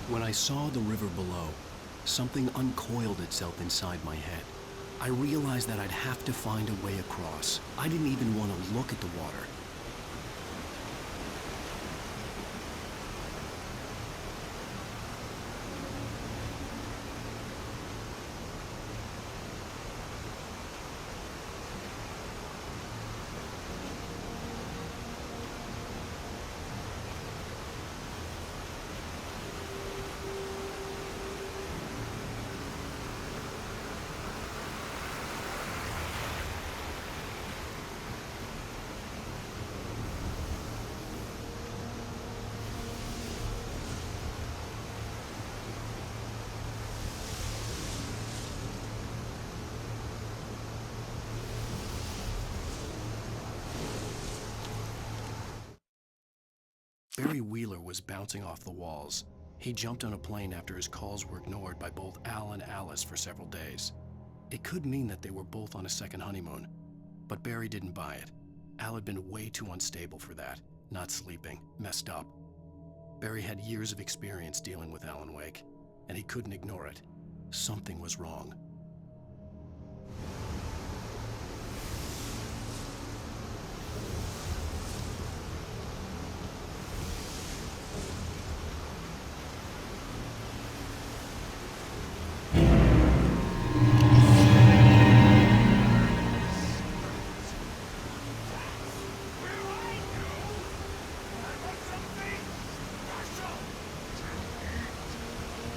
When I saw the river below, something uncoiled itself inside my head. I realized that I'd have to find a way across. I didn't even want to look at the water. Barry Wheeler was bouncing off the walls. He jumped on a plane after his calls were ignored by both Al and Alice for several days. It could mean that they were both on a second honeymoon, but Barry didn't buy it. Al had been way too unstable for that, not sleeping, messed up. Barry had years of experience dealing with Alan Wake, and he couldn't ignore it. Something was wrong.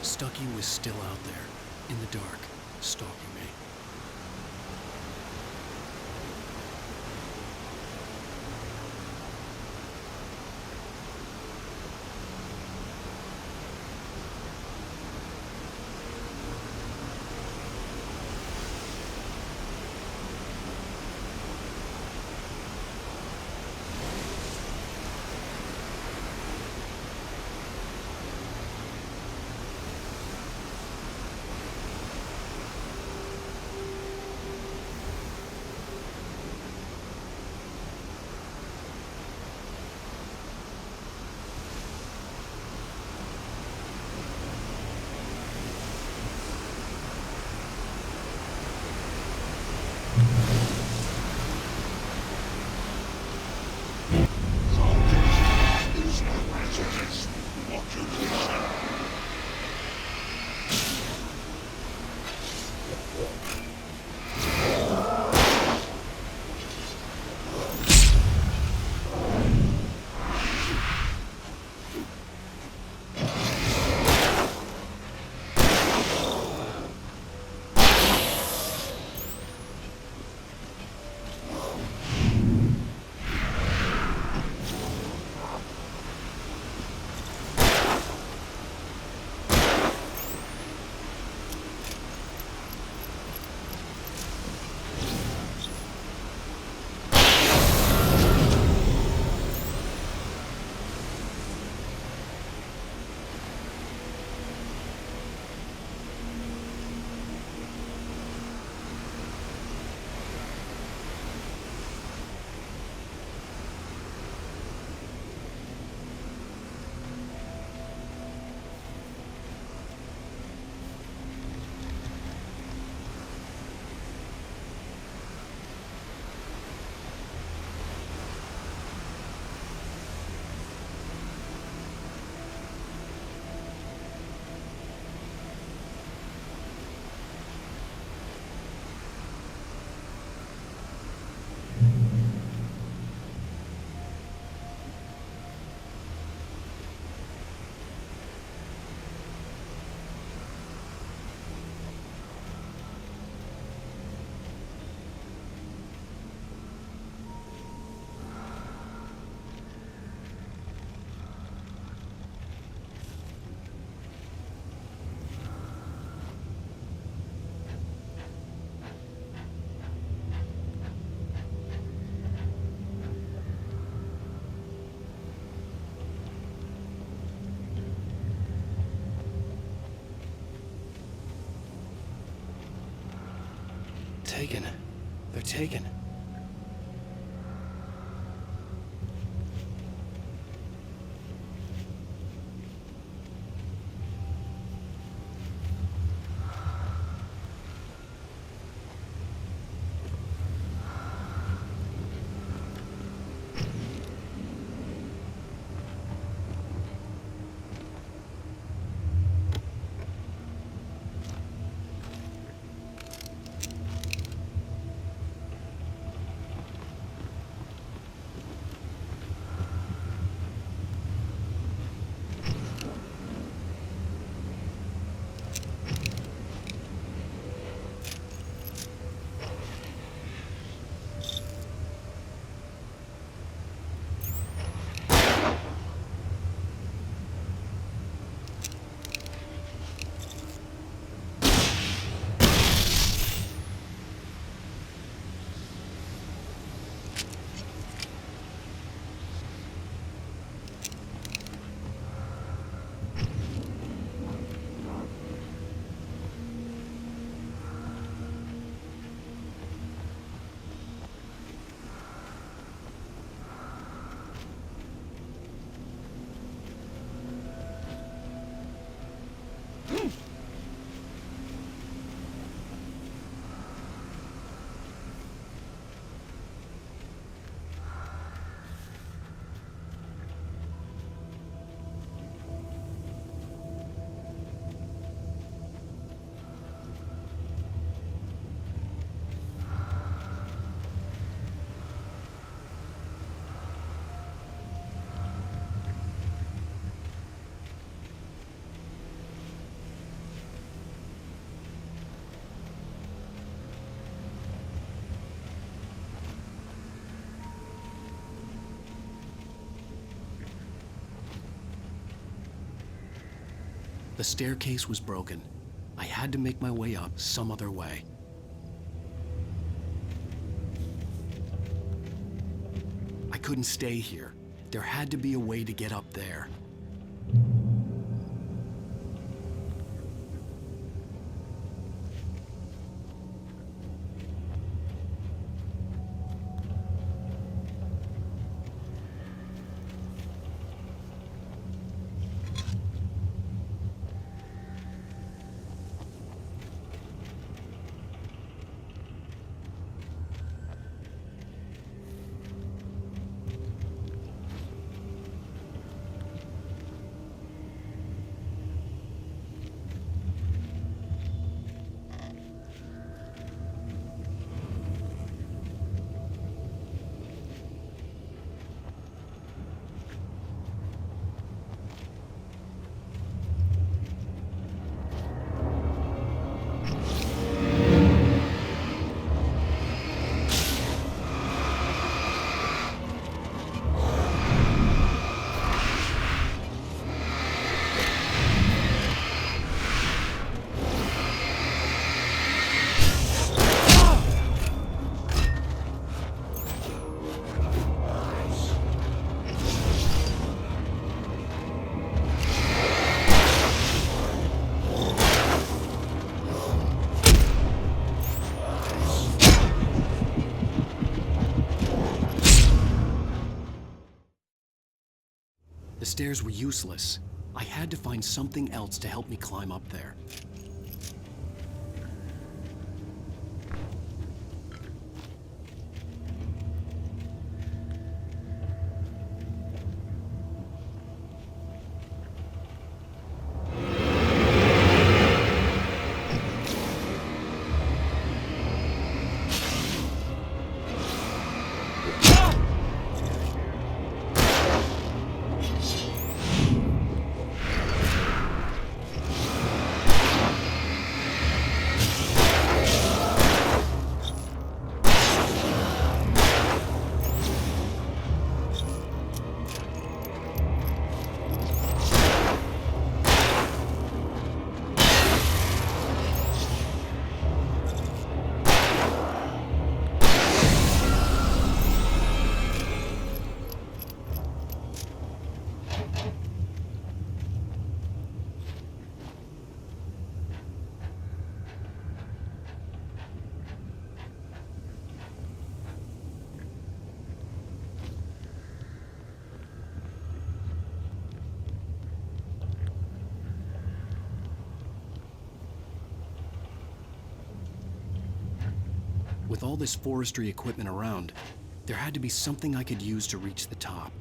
Stucky was still out there, in the dark, stalking me. Taken. They're taken. The staircase was broken. I had to make my way up some other way. I couldn't stay here. There had to be a way to get up there. The stairs were useless. I had to find something else to help me climb up there. With all this forestry equipment around, there had to be something I could use to reach the top.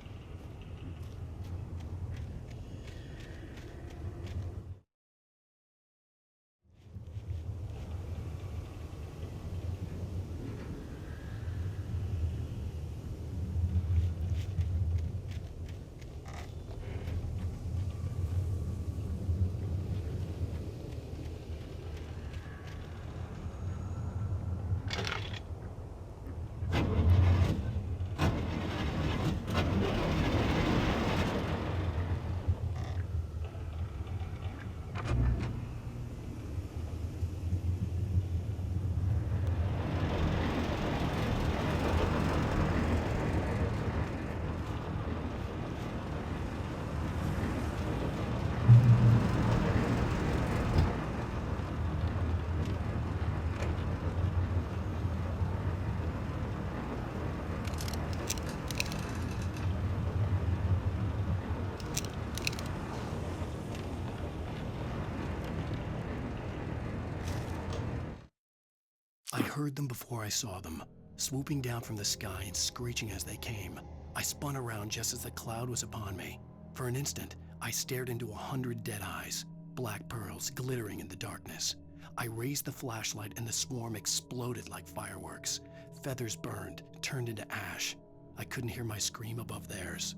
I heard them before I saw them, swooping down from the sky and screeching as they came. I spun around just as the cloud was upon me. For an instant, I stared into 100 dead eyes, black pearls glittering in the darkness. I raised the flashlight and the swarm exploded like fireworks. Feathers burned, turned into ash. I couldn't hear my scream above theirs.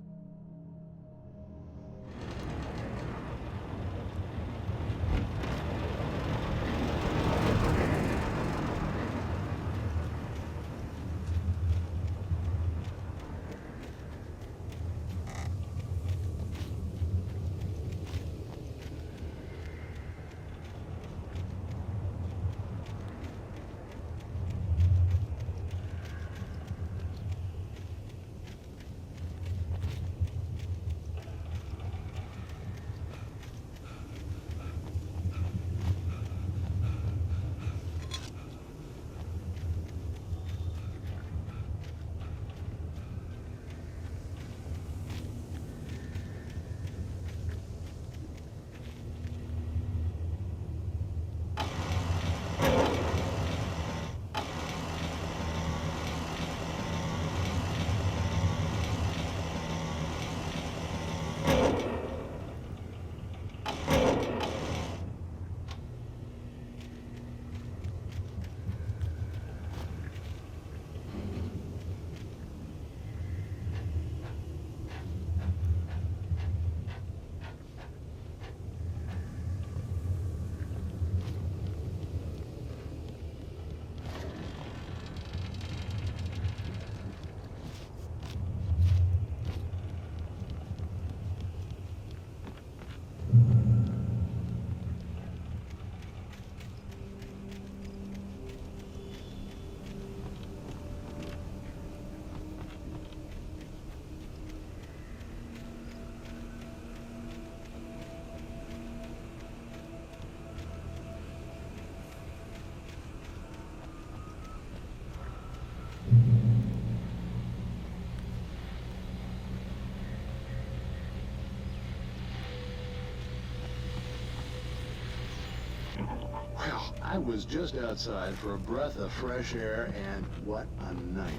I was just outside for a breath of fresh air, and what a night.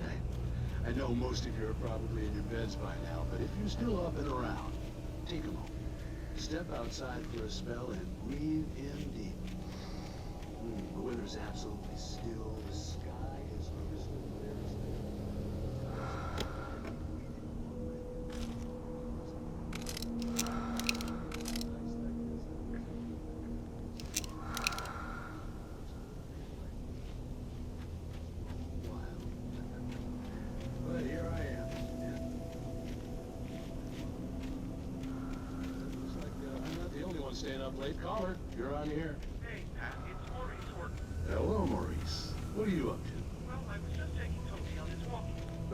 I know most of you are probably in your beds by now, but if you're still up and around, take a moment. Step outside for a spell and breathe in deep. The weather's absolutely still. The sky is crystal clear as But here I am. Looks like I'm not the only one staying up late. Caller, you're on here. Hey, Pat, it's Maurice Horton. Hello, Maurice. What are you up to? Well, I was just taking Toby on his walk.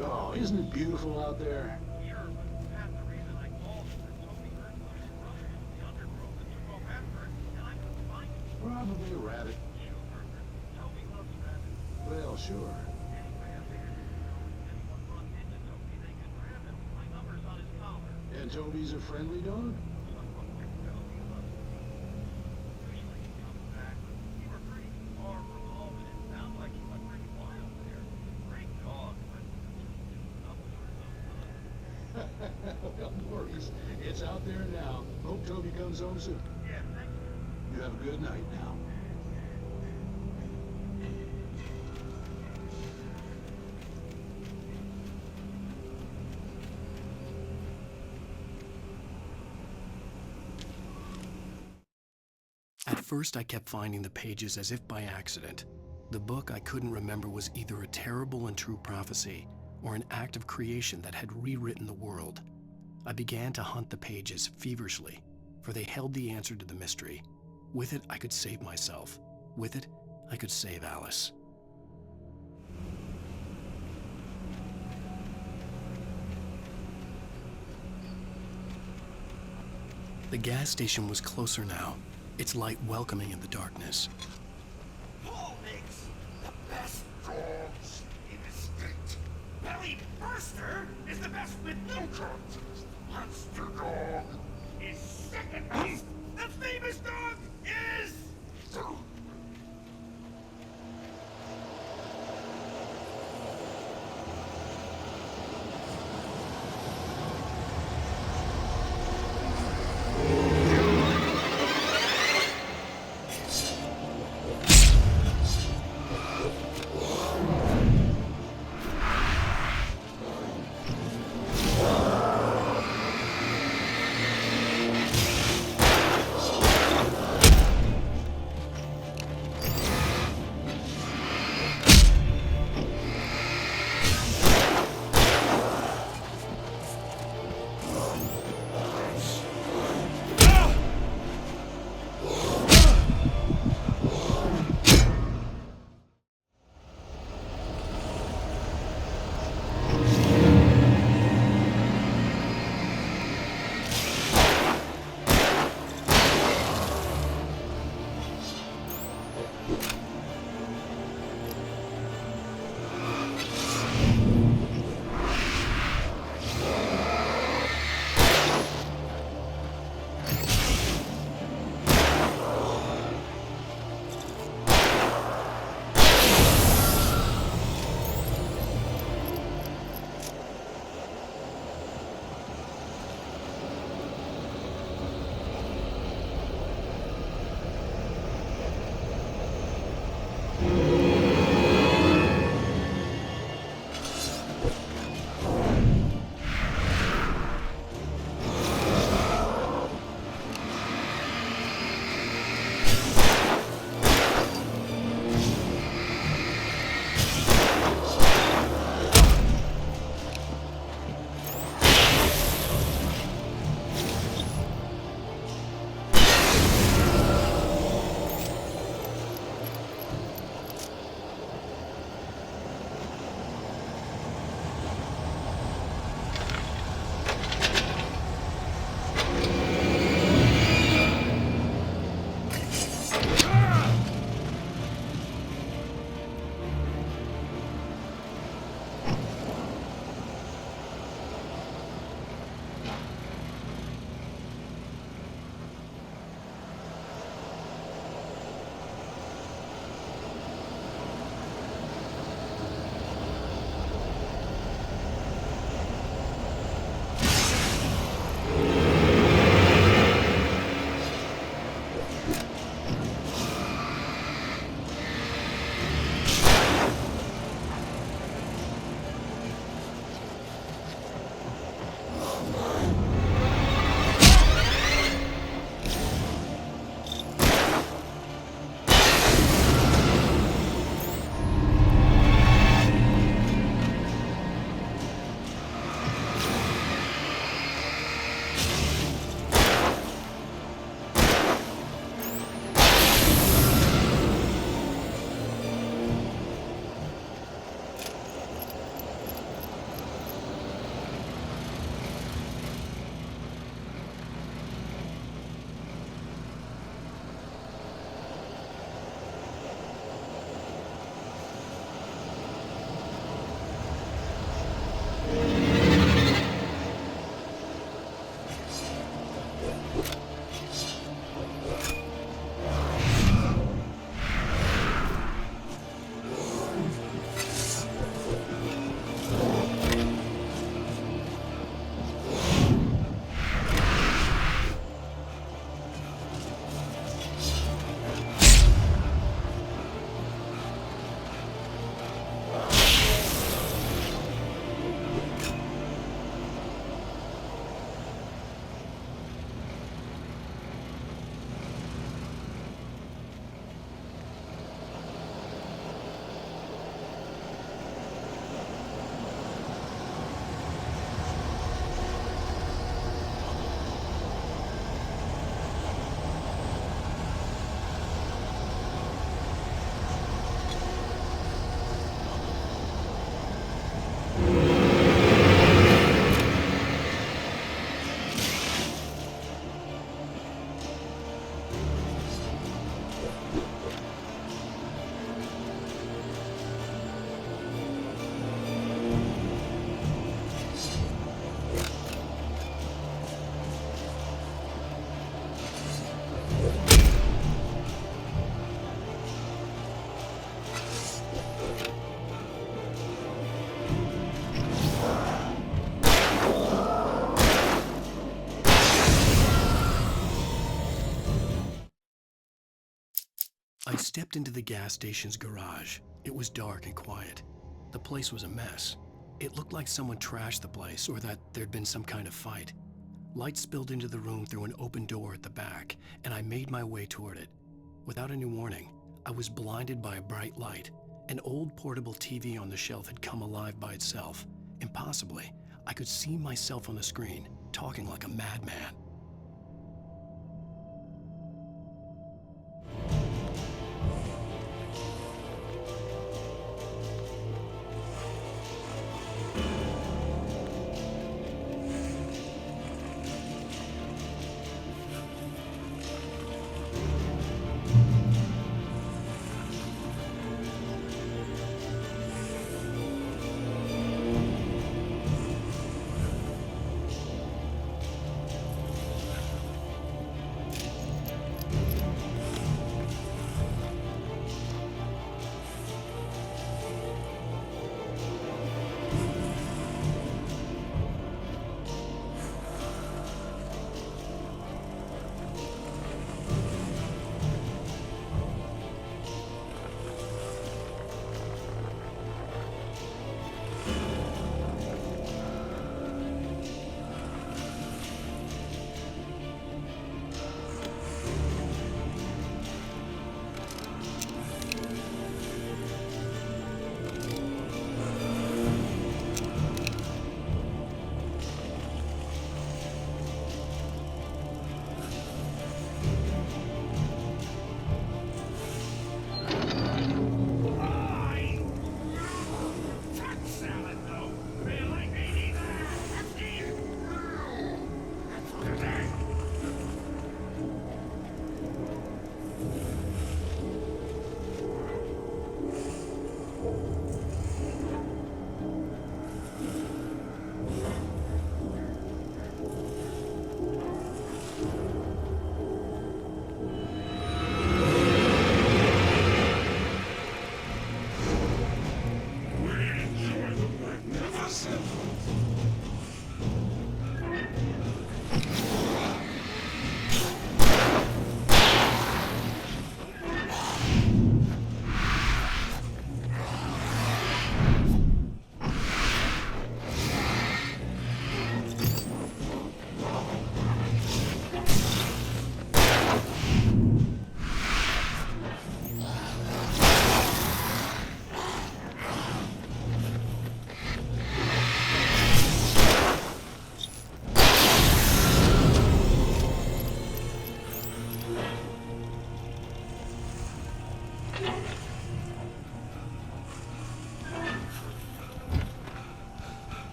Oh, isn't it beautiful out there? Sure, but Pat, the reason I called is that Toby heard his brother from the undergrowth and took off after it, and I couldn't find him. Probably a rabbit. Sure, Toby loves rabbits. Well, sure. Anyway, I figured if anyone runs into Toby, they can grab him. My number's on his collar. And Toby's a friendly dog? Toby loves me. Usually he comes back, but we were pretty far from home, and it sounds like he went pretty wild there. Great dog, but double for Well, Maurice, it's out there now. Hope Toby comes home soon. Yeah, thank you. You have a good night now. At first, I kept finding the pages as if by accident. The book I couldn't remember was either a terrible and true prophecy or an act of creation that had rewritten the world. I began to hunt the pages feverishly, for they held the answer to the mystery. With it, I could save myself. With it, I could save Alice. The gas station was closer now, its light welcoming in the darkness. Paul makes the best dogs in the state. Belly Burster is the best with no contest. Monster Dog is second best. The famous dog is third. We stepped into the gas station's garage. It was dark and quiet. The place was a mess. It looked like someone trashed the place or that there'd been some kind of fight. Light spilled into the room through an open door at the back, and I made my way toward it. Without any warning, I was blinded by a bright light. An old portable TV on the shelf had come alive by itself. Impossibly, I could see myself on the screen, talking like a madman.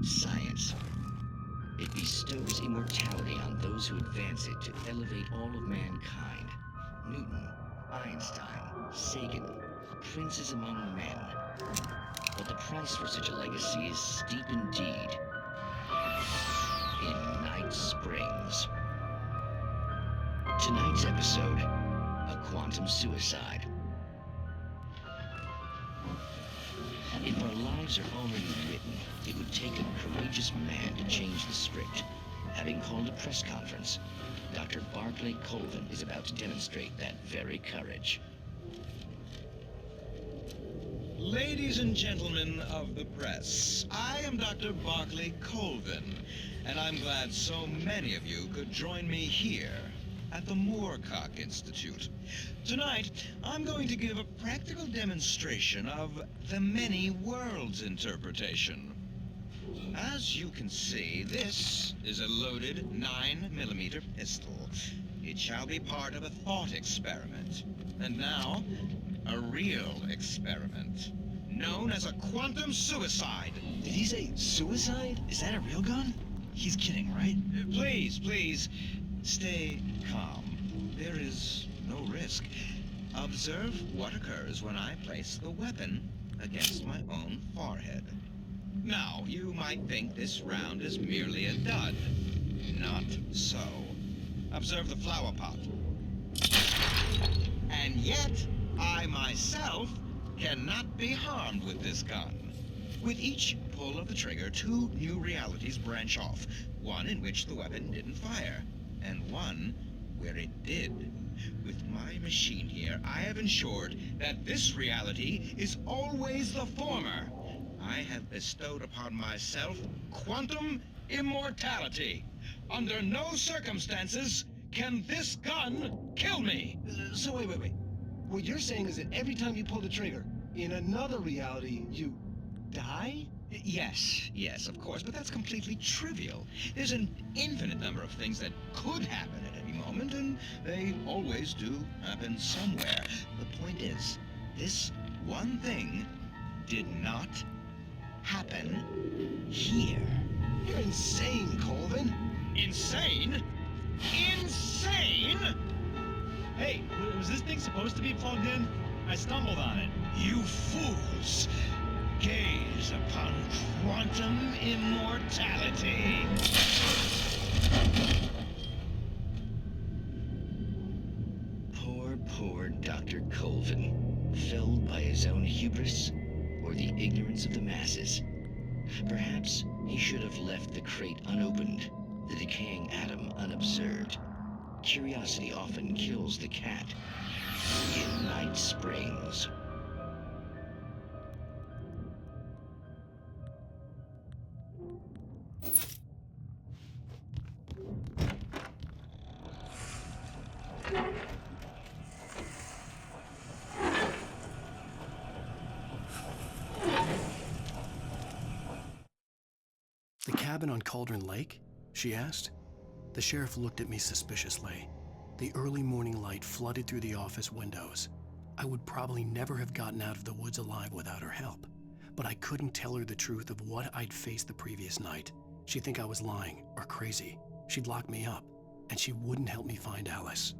Science. It bestows immortality on those who advance it to elevate all of mankind. Newton, Einstein, Sagan, princes among men. But the price for such a legacy is steep indeed. In Night Springs. Tonight's episode, a quantum suicide. If our lives are already written, it would take a courageous man to change the script. Having called a press conference, Dr. Barclay Colvin is about to demonstrate that very courage. Ladies and gentlemen of the press, I am Dr. Barclay Colvin, and I'm glad so many of you could join me here at the Moorcock Institute. Tonight, I'm going to give a practical demonstration of the many worlds interpretation. As you can see, this is a loaded 9mm pistol. It shall be part of a thought experiment. And now, a real experiment, known as a quantum suicide. Did he say suicide? Is that a real gun? He's kidding, right? Please, stay calm. There is no risk. Observe what occurs when I place the weapon against my own forehead. Now, you might think this round is merely a dud. Not so. Observe the flower pot. And yet, I myself cannot be harmed with this gun. With each pull of the trigger, 2 new realities branch off. One in which the weapon didn't fire, and one where it did. With my machine here, I have ensured that this reality is always the former. I have bestowed upon myself quantum immortality. Under no circumstances can this gun kill me. So wait. What you're saying is that every time you pull the trigger, in another reality, you die? Yes, of course, but that's completely trivial. There's an infinite number of things that could happen at any moment, and they always do happen somewhere. The point is, this one thing did not happen here. You're insane, Colvin. Insane? Insane? Hey, was this thing supposed to be plugged in? I stumbled on it. You fools! Gaze upon quantum immortality. Poor Dr. Colvin, felled by his own hubris or the ignorance of the masses. Perhaps he should have left the crate unopened, the decaying atom unobserved. Curiosity often kills the cat. In Night Springs. The cabin on Cauldron Lake? She asked. The sheriff looked at me suspiciously. The early morning light flooded through the office windows. I would probably never have gotten out of the woods alive without her help, but I couldn't tell her the truth of what I'd faced the previous night. She'd think I was lying or crazy. She'd lock me up, and she wouldn't help me find Alice.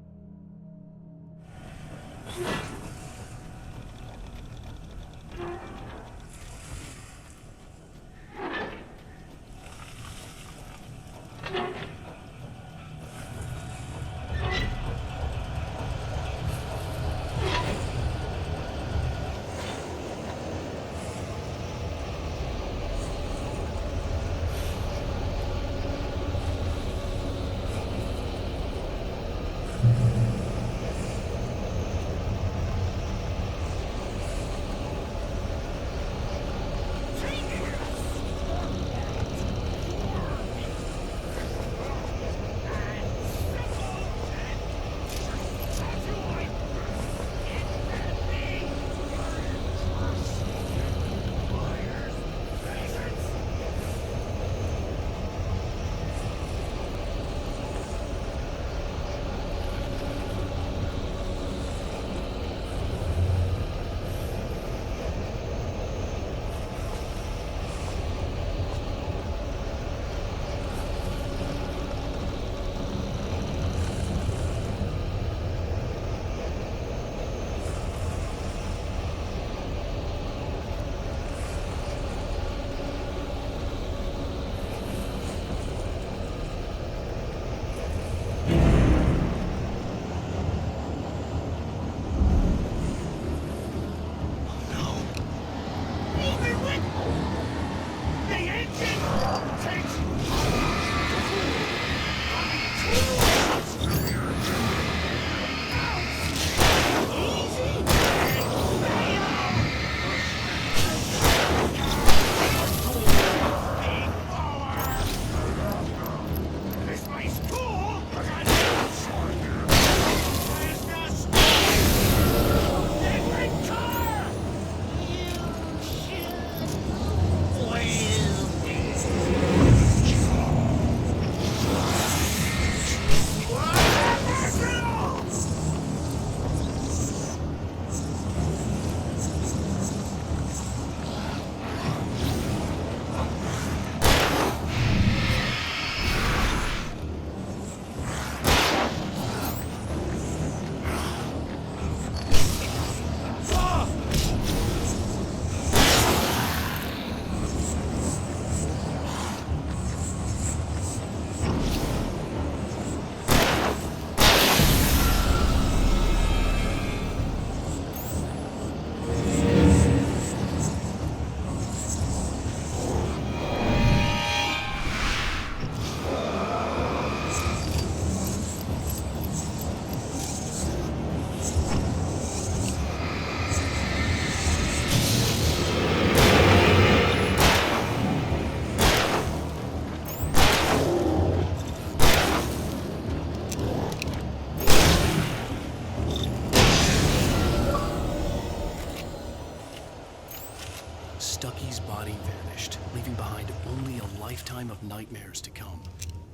Stucky's body vanished, leaving behind only a lifetime of nightmares to come,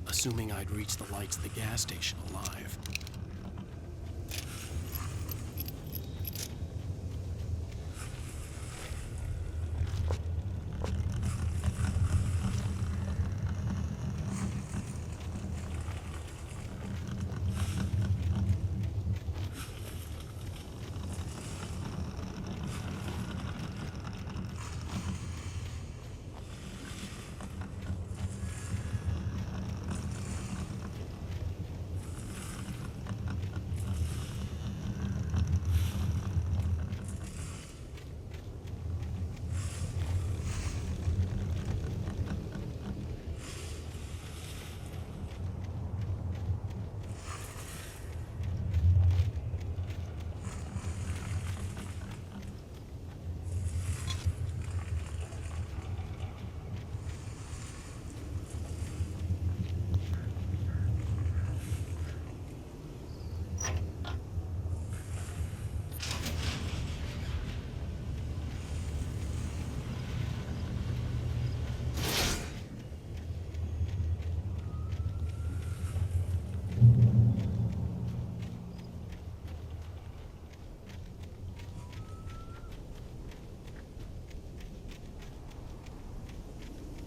assuming I'd reached the lights of the gas station alive.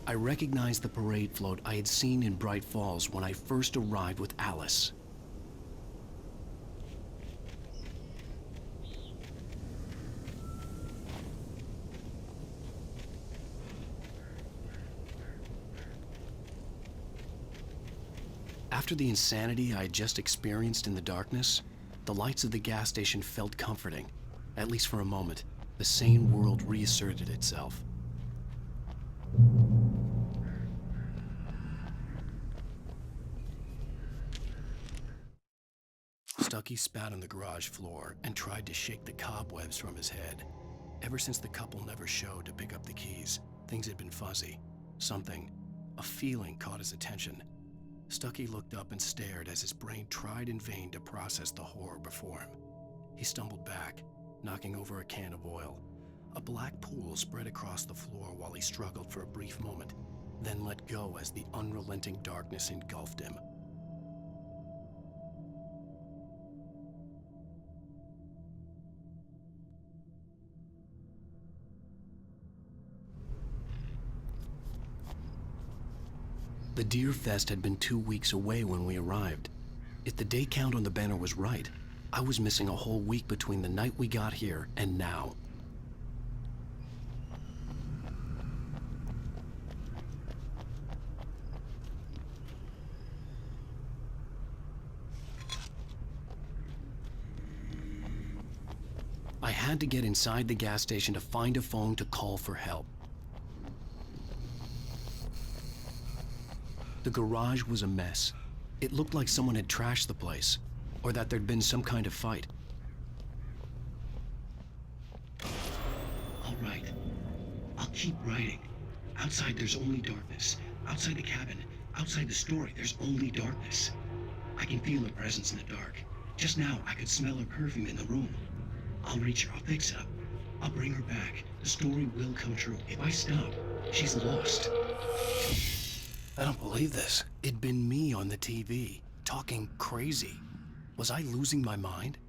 I recognized the parade float I had seen in Bright Falls when I first arrived with Alice. After the insanity I had just experienced in the darkness, the lights of the gas station felt comforting. At least for a moment, the sane world reasserted itself. Stucky spat on the garage floor and tried to shake the cobwebs from his head. Ever since the couple never showed to pick up the keys, things had been fuzzy. Something, a feeling, caught his attention. Stucky looked up and stared as his brain tried in vain to process the horror before him. He stumbled back, knocking over a can of oil. A black pool spread across the floor while he struggled for a brief moment, then let go as the unrelenting darkness engulfed him. The Deer Fest had been 2 weeks away when we arrived. If the day count on the banner was right, I was missing a whole week between the night we got here and now. I had to get inside the gas station to find a phone to call for help. The garage was a mess. It looked like someone had trashed the place, or that there'd been some kind of fight. All right. I'll keep writing. Outside, there's only darkness. Outside the cabin, outside the story, there's only darkness. I can feel her presence in the dark. Just now, I could smell her perfume in the room. I'll reach her. I'll fix it up. I'll bring her back. The story will come true. If I stop, she's lost. I don't believe this. It'd been me on the TV, talking crazy. Was I losing my mind?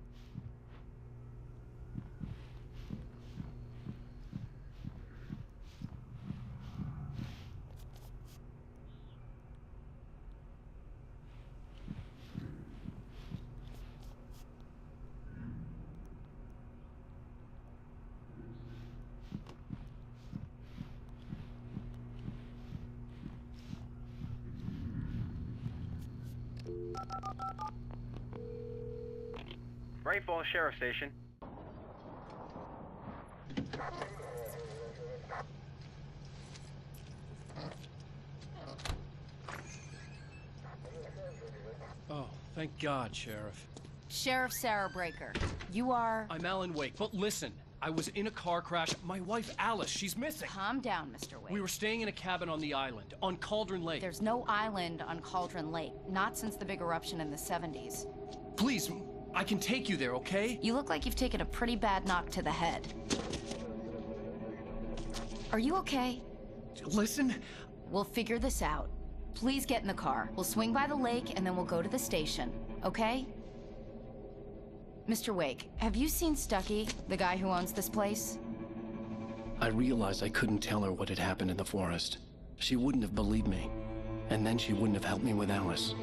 Bright Falls Sheriff Station. Oh, thank God, Sheriff. Sheriff Sarah Breaker. You are... I'm Alan Wake, but listen, I was in a car crash. My wife, Alice, she's missing. Calm down, Mr. Wake. We were staying in a cabin on the island, on Cauldron Lake. There's no island on Cauldron Lake, not since the big eruption in the 70s. Please, I can take you there, okay? You look like you've taken a pretty bad knock to the head. Are you okay? Listen, We'll figure this out. Please get in the car. We'll swing by the lake and then we'll go to the station, okay? Mr. Wake, have you seen Stucky, the guy who owns this place? I realized I couldn't tell her what had happened in the forest. She wouldn't have believed me. And then she wouldn't have helped me with Alice.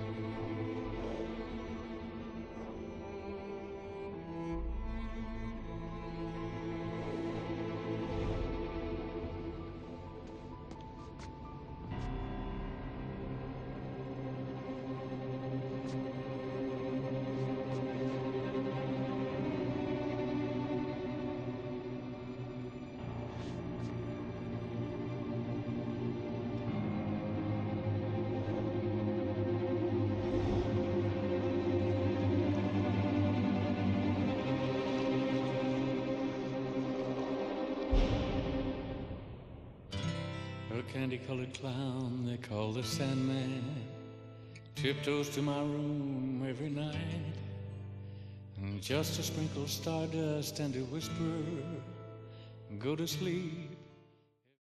A candy-colored clown they call the Sandman tiptoes to my room every night, and just to sprinkle stardust and to whisper, go to sleep,